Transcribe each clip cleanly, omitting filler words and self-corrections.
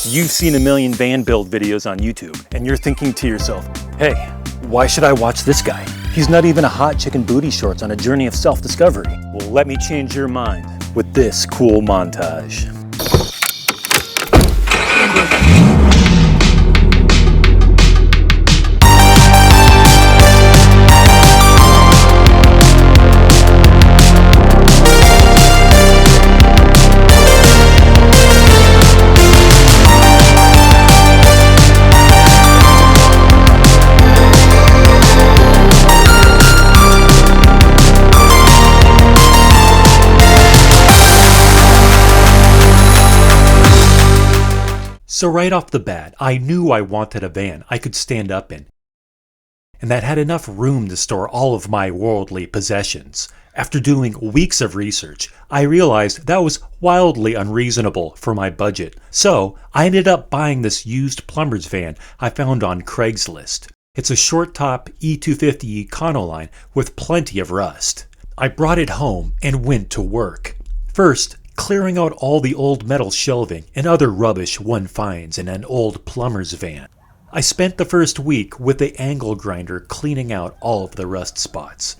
You've seen a million van build videos on YouTube, and you're thinking to yourself, hey, why should I watch this guy? He's not even a hot chick in booty shorts on a journey of self-discovery. Well, let me change your mind with this cool montage. So right off the bat, I knew I wanted a van I could stand up in, and that had enough room to store all of my worldly possessions. After doing weeks of research, I realized that was wildly unreasonable for my budget. So I ended up buying this used plumber's van I found on Craigslist. It's a short top E250 Econoline with plenty of rust. I brought it home and went to work. First, clearing out all the old metal shelving and other rubbish one finds in an old plumber's van. I spent the first week with the angle grinder cleaning out all of the rust spots.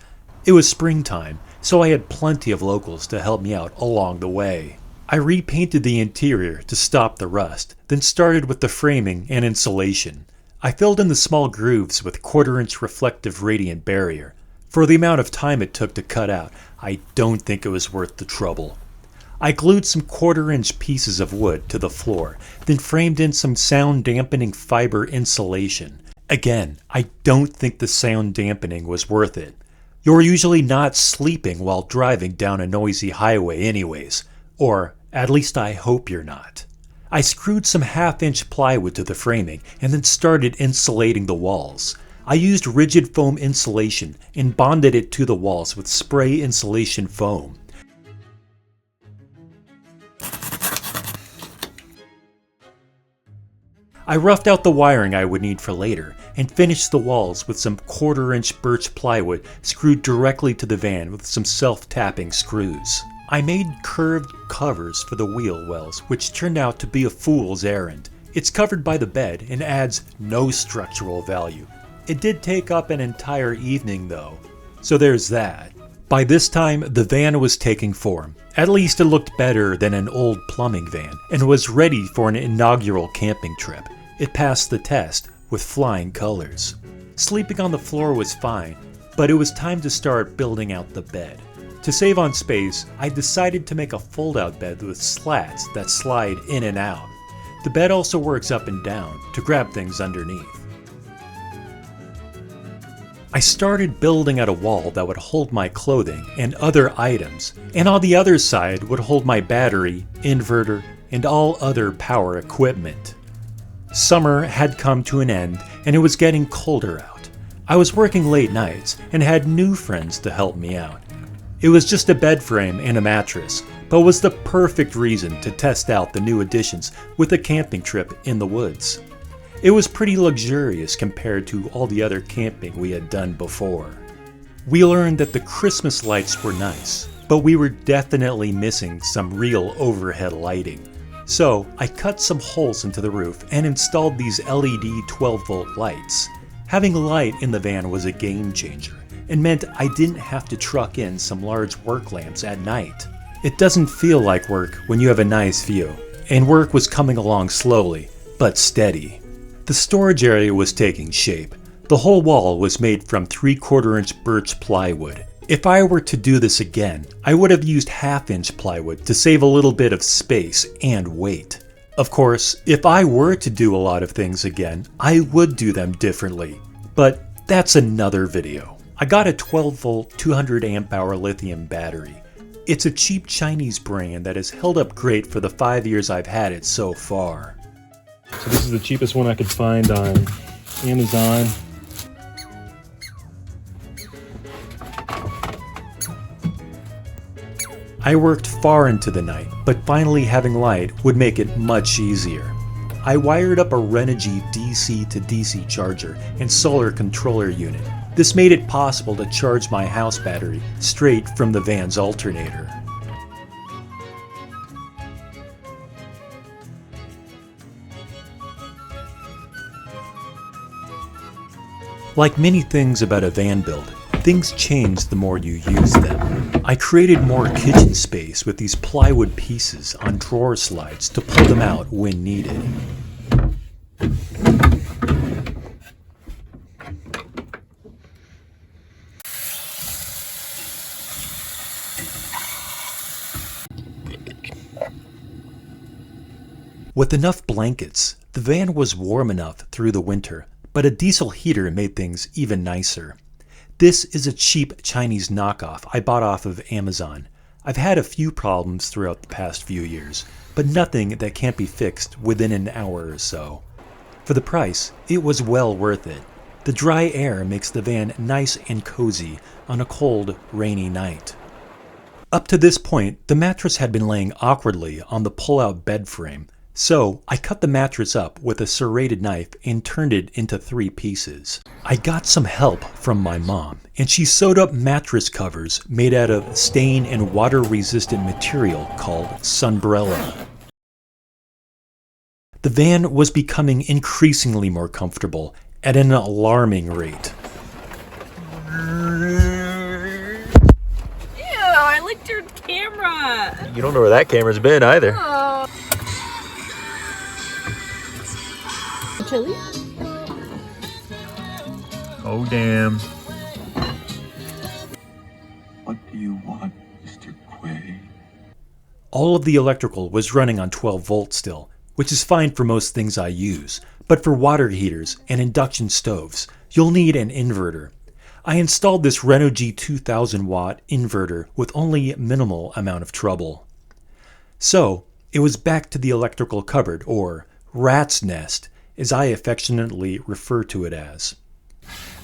It was springtime, so I had plenty of locals to help me out along the way. I repainted the interior to stop the rust, then started with the framing and insulation. I filled in the small grooves with 1/4-inch reflective radiant barrier. For the amount of time it took to cut out, I don't think it was worth the trouble. I glued some 1/4-inch pieces of wood to the floor, then framed in some sound dampening fiber insulation. Again, I don't think the sound dampening was worth it. You're usually not sleeping while driving down a noisy highway anyways, or at least I hope you're not. I screwed some 1/2-inch plywood to the framing and then started insulating the walls. I used rigid foam insulation and bonded it to the walls with spray insulation foam. I roughed out the wiring I would need for later and finished the walls with some 1/4-inch birch plywood screwed directly to the van with some self-tapping screws. I made curved covers for the wheel wells, which turned out to be a fool's errand. It's covered by the bed and adds no structural value. It did take up an entire evening though, so there's that. By this time, the van was taking form. At least it looked better than an old plumbing van and was ready for an inaugural camping trip. It passed the test with flying colors. Sleeping on the floor was fine, but it was time to start building out the bed. To save on space, I decided to make a fold-out bed with slats that slide in and out. The bed also works up and down to grab things underneath. I started building out a wall that would hold my clothing and other items, and on the other side would hold my battery, inverter, and all other power equipment. Summer had come to an end and it was getting colder out. I was working late nights and had new friends to help me out. It was just a bed frame and a mattress, but was the perfect reason to test out the new additions with a camping trip in the woods. It was pretty luxurious compared to all the other camping we had done before. We learned that the Christmas lights were nice, but we were definitely missing some real overhead lighting. So I cut some holes into the roof and installed these LED 12-volt lights. Having light in the van was a game changer and meant I didn't have to truck in some large work lamps at night. It doesn't feel like work when you have a nice view, and work was coming along slowly, but steady. The storage area was taking shape. The whole wall was made from 3/4-inch birch plywood. If I were to do this again, I would have used 1/2-inch plywood to save a little bit of space and weight. Of course, if I were to do a lot of things again, I would do them differently. But that's another video. I got a 12-volt 200 amp hour lithium battery. It's a cheap Chinese brand that has held up great for the 5 years I've had it so far. So this is the cheapest one I could find on Amazon. I worked far into the night, but finally having light would make it much easier. I wired up a Renovating DC to DC charger and solar controller unit. This made it possible to charge my house battery straight from the van's alternator. Like many things about a van build, things change the more you use them. I created more kitchen space with these plywood pieces on drawer slides to pull them out when needed. With enough blankets, the van was warm enough through the winter, but a diesel heater made things even nicer. This is a cheap Chinese knockoff I bought off of Amazon. I've had a few problems throughout the past few years, but nothing that can't be fixed within an hour or so. For the price, it was well worth it. The dry air makes the van nice and cozy on a cold, rainy night. Up to this point, the mattress had been laying awkwardly on the pull-out bed frame, so I cut the mattress up with a serrated knife and turned it into 3 pieces. I got some help from my mom, and she sewed up mattress covers made out of stain and water-resistant material called Sunbrella. The van was becoming increasingly more comfortable at an alarming rate. Ew, I licked your camera. You don't know where that camera's been either. Oh. Chili? Oh, damn. What do you want, Mr. Quay? All of the electrical was running on 12 volts still, which is fine for most things I use, but for water heaters and induction stoves, you'll need an inverter. I installed this Renovating 2000 watt inverter with only minimal amount of trouble. So, it was back to the electrical cupboard, or rat's nest, as I affectionately refer to it as.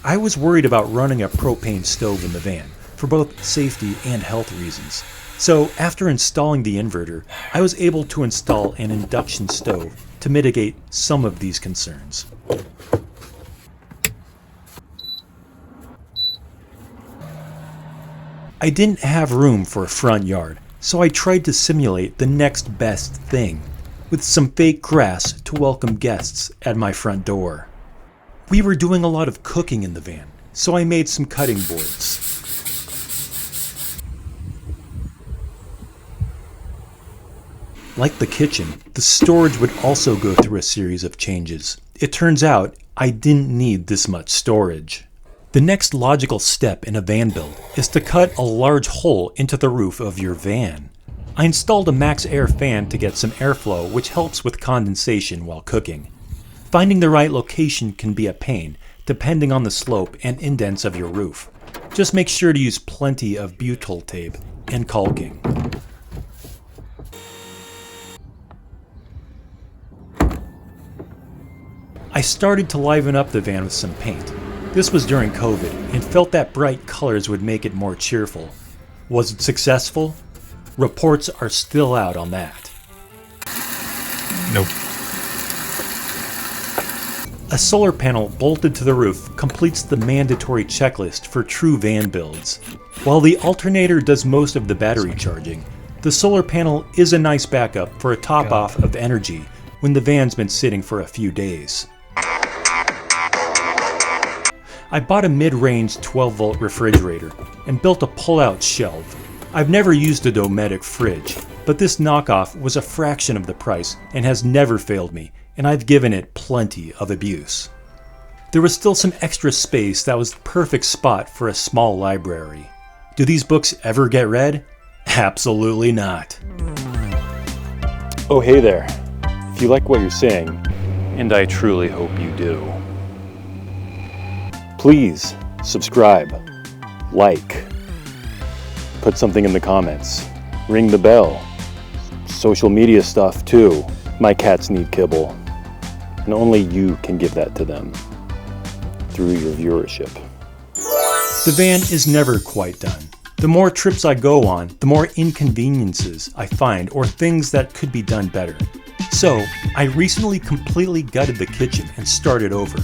I was worried about running a propane stove in the van, for both safety and health reasons. So after installing the inverter, I was able to install an induction stove to mitigate some of these concerns. I didn't have room for a front yard, so I tried to simulate the next best thing, with some fake grass to welcome guests at my front door. We were doing a lot of cooking in the van, so I made some cutting boards. Like the kitchen, the storage would also go through a series of changes. It turns out I didn't need this much storage. The next logical step in a van build is to cut a large hole into the roof of your van. I installed a max air fan to get some airflow, which helps with condensation while cooking. Finding the right location can be a pain, depending on the slope and indents of your roof. Just make sure to use plenty of butyl tape and caulking. I started to liven up the van with some paint. This was during COVID, and felt that bright colors would make it more cheerful. Was it successful? Reports are still out on that. Nope. A solar panel bolted to the roof completes the mandatory checklist for true van builds. While the alternator does most of the battery charging, the solar panel is a nice backup for a top-off of energy when the van's been sitting for a few days. I bought a mid-range 12-volt refrigerator and built a pull-out shelf. I've never used a Dometic fridge, but this knockoff was a fraction of the price and has never failed me, and I've given it plenty of abuse. There was still some extra space that was the perfect spot for a small library. Do these books ever get read? Absolutely not. Oh, hey there. If you like what you're saying, and I truly hope you do, please subscribe, like, put something in the comments, ring the bell, social media stuff too. My cats need kibble, and only you can give that to them through your viewership. The van is never quite done. The more trips I go on, the more inconveniences I find or things that could be done better. So, I recently completely gutted the kitchen and started over.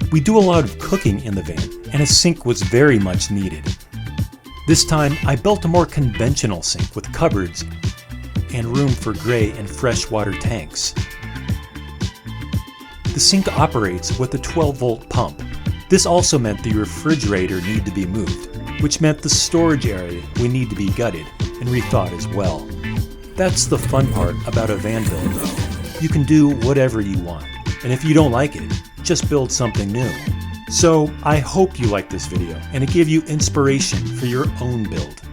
We do a lot of cooking in the van, and a sink was very much needed. This time, I built a more conventional sink with cupboards and room for gray and freshwater tanks. The sink operates with a 12-volt pump. This also meant the refrigerator needed to be moved, which meant the storage area would need to be gutted and rethought as well. That's the fun part about a van build though. You can do whatever you want, and if you don't like it, just build something new. So I hope you liked this video and it gave you inspiration for your own build.